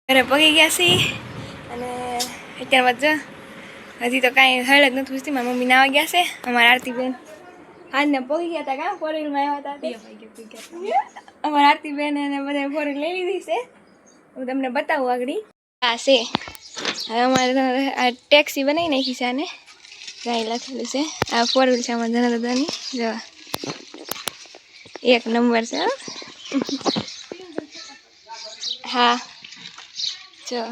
ઘરે પગી ગયા છીએ અને અત્યારમાં જ હજી તો કાંઈ હળ જ નથી પૂછતી. મારી મમ્મી નાવા ગયા છે. અમારા આરતીબેન આજને પગી ગયા હતા. કાં ફોર વ્હીલમાં આવ્યા હતા. અમારા આરતીબેન અને બધા ફોર વ્હીલ લઈ લીધી છે. હું તમને બતાવું આગળ. આ છે હવે અમારે આ ટેક્સી બનાવી નાખી છે. આને કાંઈ લખેલું છે. આ ફોર વ્હીલ છે અમારા ઘણા બધાની. જવા 1 નંબર છે. હા જો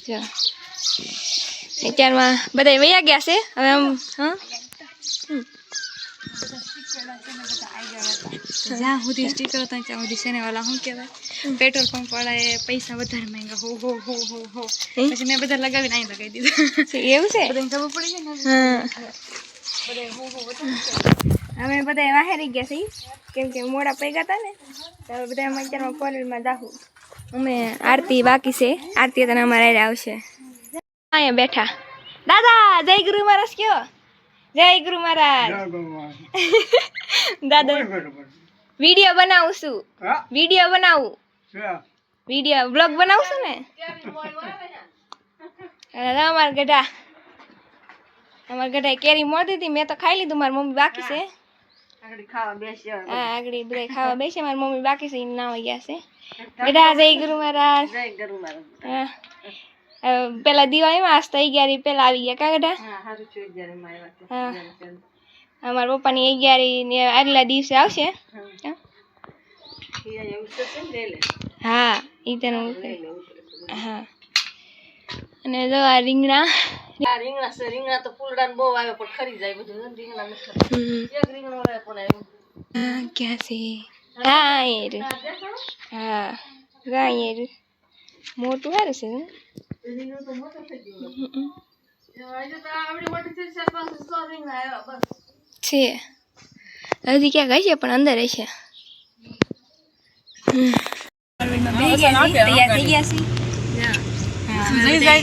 જો અત્યારમાં બધા વયા ગયા છે. હવે આમ જ્યાં સુધી સ્ટીકર હતા ત્યાં સુધી છે ને વાલા શું કહેવાય પેટ્રોલ પંપ વાળા પૈસા વધારે માંગ્યા. હો હો હો હો હો પછી મેં બધા લગાવીને અહીં લગાવી દીધું. એવું છે બધાને ખબર પડી છે ને. અમે બધા વાહેરી ગયા છીએ કેમ કે મોડા પૈગા હતા ને તો હવે બધા અમે અત્યારમાં ફોર વ્હીલમાં જાહું. અમે આરતી બાકી છે. આરતી તને અમારે આવશે. અહીંયા બેઠા દાદા જય ગુરુ મહારાજ કયો. જય ગુરુ મહારાજ. દાદા વિડીયો બનાવું છું. વિડીયો બનાવું. વિડીયો બ્લોગ બનાવું છું ને. અમારા ગઢા કેરી મોટી હતી. મેં તો ખાઈ લીધું. મારી મમ્મી બાકી છે. હા આગળ બધા ખાવા બેસે. મારી મમ્મી બાકી છે. ના ગયા છે. ગઢા જય ગુરુ મહારાજ. હા પેલા દિવાળીમાં આજ તો 11 પેલા આવી ગયા. કા ગઢા? હા અમારા પપ્પાની 11 ને આગલા દિવસે આવશે. હા ઈ તને હા અને જો આ રીંગણા રીંગણા તો ફૂલડાન બહુ આવે પણ ખરી જાય બધું. રીંગણા નથી એક રીંગણો આવે પણ આવ્યું. ક્યાં છે? હા યાર હા યાર મોટું સારું છે. રીંગણું તો મોટું થઈ ગયું છે. હજી ક્યાં ગઈ છે પણ અંદર હશે. તૈયાર થઈ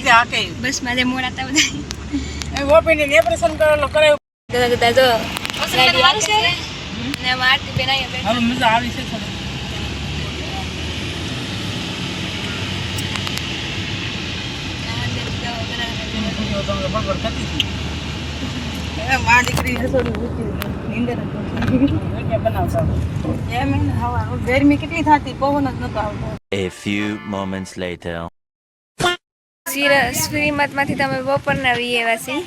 ગયા છે. બસ મારે મોડા હતા બધા. ઓપીને ઓપરેશન કરેલો કરાયો. બધા જો ગાડી આવશે ને એમાં આરતી બેન અહીંયા હાલો મજા આવી છે. ગરમી કેટલી થતી પવન જ નતો આવતો. A few moments later. શ્રીમતમાંથી તમે બપોરના વી આવ્યા છીએ.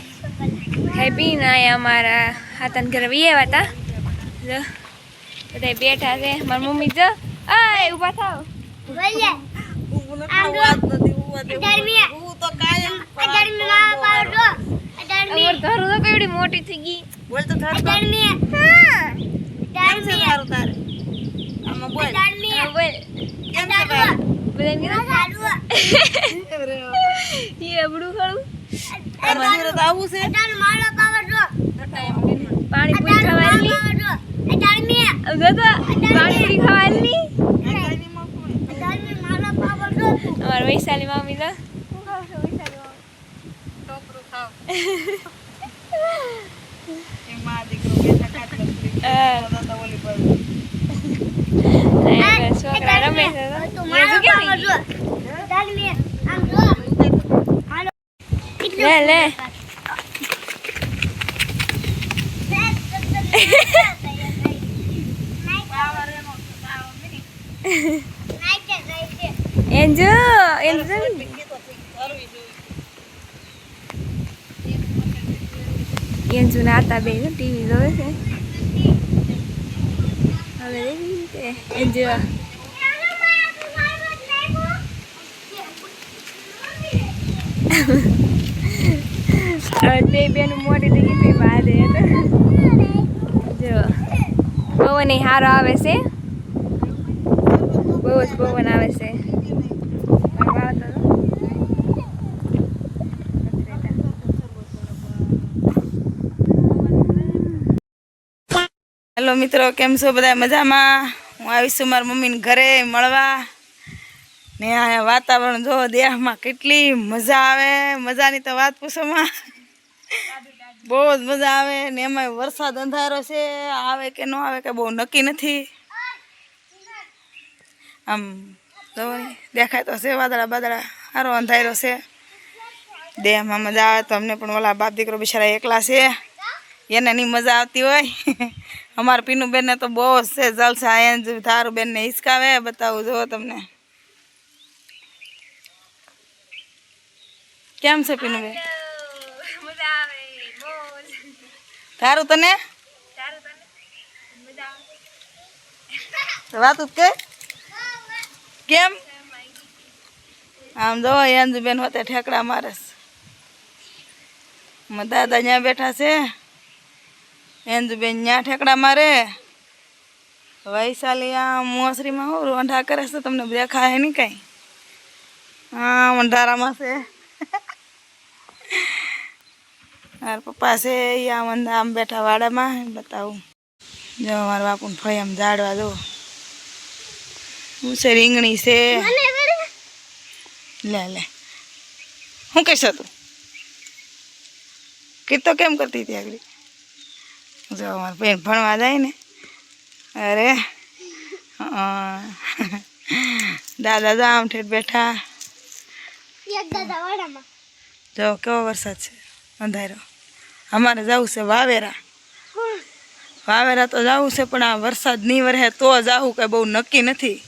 ખાઈ પીને અહીંયા અમારા હાથાને ઘરે વી આવ્યા હતા. બધા બેઠા છે. મારી મમ્મી જો ઊભા થાવ. કેવડી મોટી થઈ ગઈ. બોલ તો બોલ પાણીપુરી ખાવાની. પાણીપુરી ખાવાની. અમારા વૈશાલી મામી તો છોકરા રમે છે. લે લે એન્જો એન્જો નાતા બે ટીવી જોવે છે. હવે એન્જો તે બેનું મોટી થઈ ગઈ. બહાર જો પવન સારો આવે છે. બહુ જ પવન આવે છે. હેલો મિત્રો, કેમ છો બધા? મજામાં? હું આવીશું મારા મમ્મીને ઘરે મળવા ને. આ વાતાવરણ જો દેહમાં કેટલી મજા આવે. મજાની તો વાત પૂછોમાં. બહુ જ મજા આવે ને. એમાં વરસાદ અંધારો છે. આવે કે ન આવે કે બહુ નક્કી નથી. આમ જો દેખાય તો છે વાદળા બાદળા સારો અંધારો છે દેહમાં મજા આવે તો અમને પણ ઓલા બાપ દીકરો બિચારા એકલા છે એને નહીં મજા આવતી હોય અમારા પીનુબેનને તો બહુ જ છે જલસા એન ધારું બેનને હિંચકાવે બતાવું જો તમને કેમ છે પીનુબેન મજા આવે બહુ ધારું તને સારું તને મજા આવે વાતું કે કેમ આમ જો અંજુબેન હોતે ઠેકડા મારસ દાદા ત્યાં બેઠા છે અંજુબેન ત્યાં ઠેકડા મારે વૈશાલી આ મોસરીમાં હું રોંઢા કરે છે તમને દેખાય નહીં કાંઈ હા અંધારામાં છે મારા પપ્પા છે એ આમ બેઠા વાડામાં બતાવું જો મારા બાપુને ફળી આમ ઝાડવા જો શું છે રીંગણી છે લે લે શું કહેશો તું કીધો કેમ કરતી હતી આગળ જો અમારા બેન ભણવા જાય ને અરે દાદા જો આમ ઠેઠ બેઠા જો કેવો વરસાદ છે અંધારો અમારે જવું છે વાવેરા વાવેરા તો જવું છે પણ આ વરસાદ નહીં વરસે તો જવું કે બહુ નક્કી નથી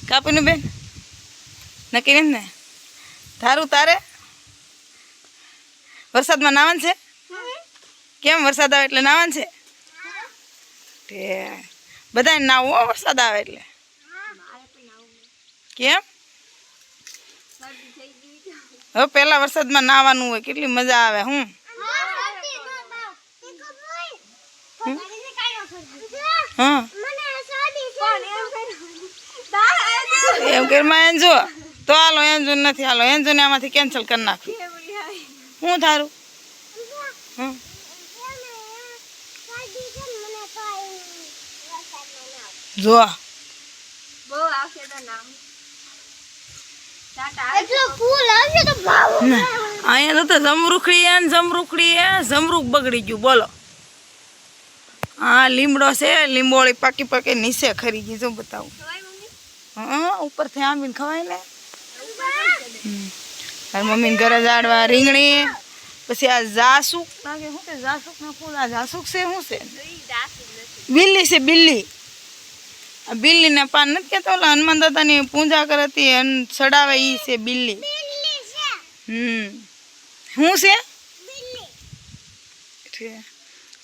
કાપીનું બેન નક્કી નથી ને તારું તારે વરસાદમાં નાવાનું છે કેમ વરસાદ આવે એટલે નાવાનું છે તે બધાને નાવું હો વરસાદ આવે એટલે કેમ હવે પહેલા વરસાદમાં નાવાનું હોય કેટલી મજા આવે હું હા એમ કે એન્જો તો હાલો એન્જો નથી હાલો એન્જો ને આમાંથી કેન્સલ કરી નાખ્યું હું થારું જો બહુ આવશે તો નામ અહીંયા તો જમરૂખડી જમરૂખ બગડી ગયું બોલો હા લીમડો છે લીંબોળી પાકી પાકી નીચે ખરી ગઈ જો બતાવું હા ઉપરથી આંબીને ખવાય ને મારી મમ્મીને ઘરે ઝાડવા રીંગણી પછી આ જાસુક લાગે શું કે જાસુક ના ફૂલ આ જાસુક છે શું છે બિલ્લી છે બિલ્લી આ બિલ્લીના પાન નથી કહેતા ઓલા હનુમાન દાદાની પૂજા કરતી અને ચડાવે એ છે બિલ્લી શું છે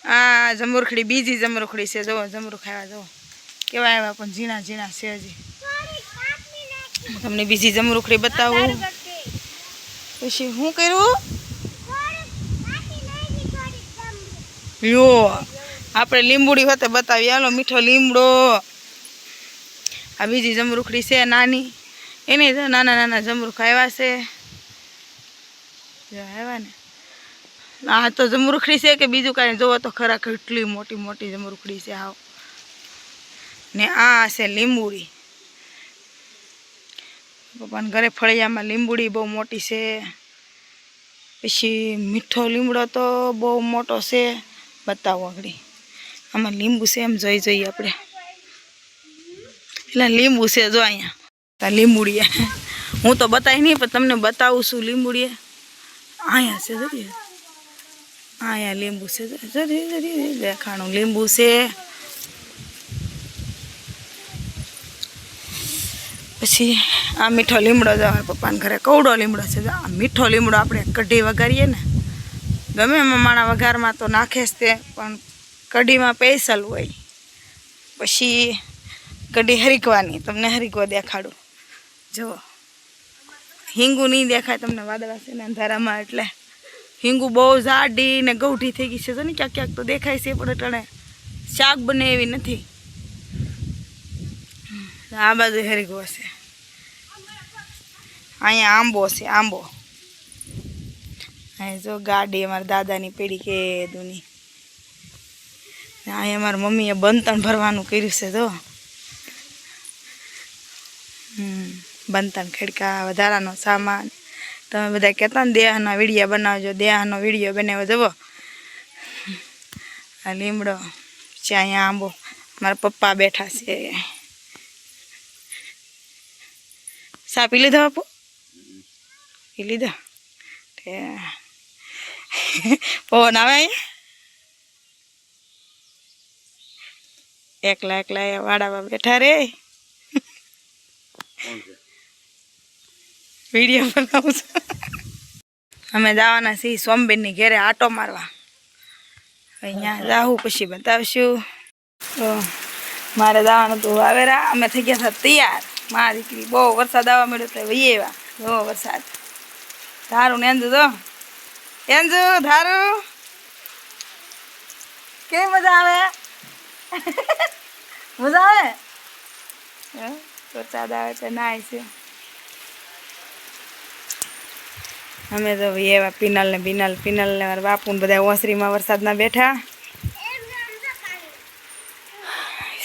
આ જમરૂખડી બીજી જમરૂખડી છે જો જમરૂખ આવ્યા જો કેવા આવ્યા પણ ઝીણા ઝીણા છે હજી તમને બીજી જમરૂખડી બતાવું પછી શું કર્યું યો આપણે લીંબુડી હોતે બતાવી હાલો મીઠો લીમડો આ બીજી જમરૂખડી છે નાની એની નાના નાના જમરૂખ આવ્યા છે જો આવ્યા ને આ તો જમરૂખડી છે કે બીજું કાંઈ જોવો તો ખરા કેટલી મોટી મોટી જમરૂખડી છે હાવ ને આ છે લીંબુડી પપ્પાને ઘરે ફળિયામાં લીંબુડી બહુ મોટી છે પછી મીઠો લીમડો તો બહુ મોટો છે બતાવો આગળ આમાં લીંબુ છે એમ જોઈએ આપણે એટલે લીંબુ છે જો અહીંયા લીંબુડીએ હું તો બતાવી નહીં પણ તમને બતાવું છું લીંબુડીએ અહીંયા છે જોઈએ અહીંયા લીંબુ છે દેખાણું લીંબુ છે પછી આ મીઠો લીમડો જો પપ્પાને ઘરે કવડો લીમડો છે આ મીઠો લીમડો આપણે કઢી વઘારીએ ને ગમે એમાં માણા વઘારમાં તો નાખે જ તે પણ કઢીમાં સ્પેશિયલ હોય પછી કઢી હરીકવાની તમને હરીકવા દેખાડું જુઓ હિંગુ નહીં દેખાય તમને વાદળા છે ને અંધારામાં એટલે હિંગુ બહુ જાડી ને ગૌઠી થઈ ગઈ છે જો ને ક્યાંક ક્યાંક તો દેખાય છે પણ એટલે શાક બને એવી નથી આ બાજુ હરીગો છે અહીંયા આંબો છે આંબો અહીં જો ગાડી અમારા દાદાની પેઢી કે દૂની અહીંયા અમારા મમ્મીએ બંતણ ભરવાનું કર્યું છે જો બંતણ ખડકા વધારાનો સામાન તમે બધા કહેતા ને દેહનો વિડીયો બનાવજો દેહનો વિડીયો બનાવ્યો જવો આ લીમડો છે અહીંયા આંબો મારા પપ્પા બેઠા છે ચા પી લીધા બાપુ પી લીધા પવન આવે અહીંયા એકલા એકલા એ વાડામાં બેઠા રે વિડીયો બનાવું છું અમે જવાના છીએ સોમબેનની ઘેરે આટો મારવા અહીંયા જાવું પછી બતાવશું તો મારે જવાનું હતું વાવેરા અમે થઈ ગયા હતા તૈયાર મારા દીકરી બહુ વરસાદ આવવા મળ્યો તો વહી આવ્યા બહુ વરસાદ ધારું ને એંજુ તો એંજુ ધારું કેવી મજા આવે મજા આવે વરસાદ આવે તો નાય છે અમે તો એવા પિનલ ને મારા બાપુ ને બધા ઓસરીમાં વરસાદના બેઠા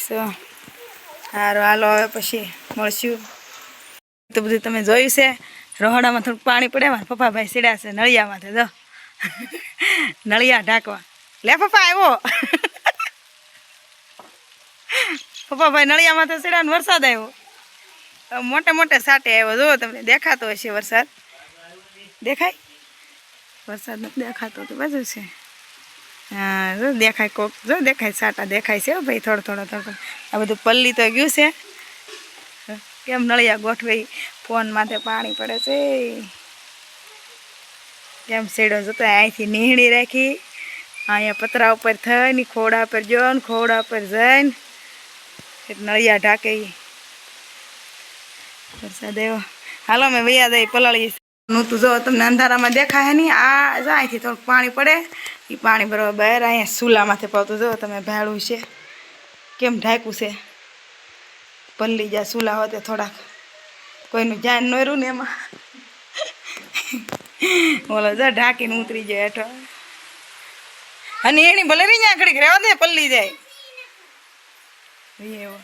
સારું હાલો હવે પછી મળશું તો બધું તમે જોયું છે રોહડામાં થોડુંક પાણી પડે મારા પપ્પાભાઈ સીડ્યા છે નળિયામાંથી જો નળિયા ઢાંકવા લે પપ્પા આવ્યો પપ્પાભાઈ નળિયામાંથી સીડ્યા ને વરસાદ આવ્યો મોટે મોટે સાટે આવ્યો જો તમને દેખાતો હશે વરસાદ દેખાય વરસાદ નથી દેખાતો તો બાજુ છે હા જો દેખાય કોક જો દેખાય સાટા દેખાય છે ભાઈ થોડો આ બધું પલ્લી તો ગયું છે કેમ નળિયા ગોઠવાઈ ફોન માથે પાણી પડે છે કેમ સેડો જતો અહીંથી નીહળી રાખી અહીંયા પતરા ઉપર થઈને ખોડા ઉપર જો ને ખોડા ઉપર જઈને નળિયા ઢાકે વરસાદ આવ્યો હાલો મેં વૈયા દઈ પલાળી નું તું જો તમને અંધારામાં દેખાય નહીં આ જો અહીંથી થોડુંક પાણી પડે એ પાણી બરાબર બહાર અહીંયા ચૂલામાંથી પાવતું જો તમે ભાડું છે કેમ ઢાંક્યું છે પલ્લી જાય ચૂલા હોતે થોડાક કોઈનું ધ્યાન ન રહ્યું ને એમાં બોલો જો ઢાંકીને ઉતરી જાય હેઠો અને એની ભલે રહી જાય ઘડીક રહેવા દે પલ્લી જાય એવો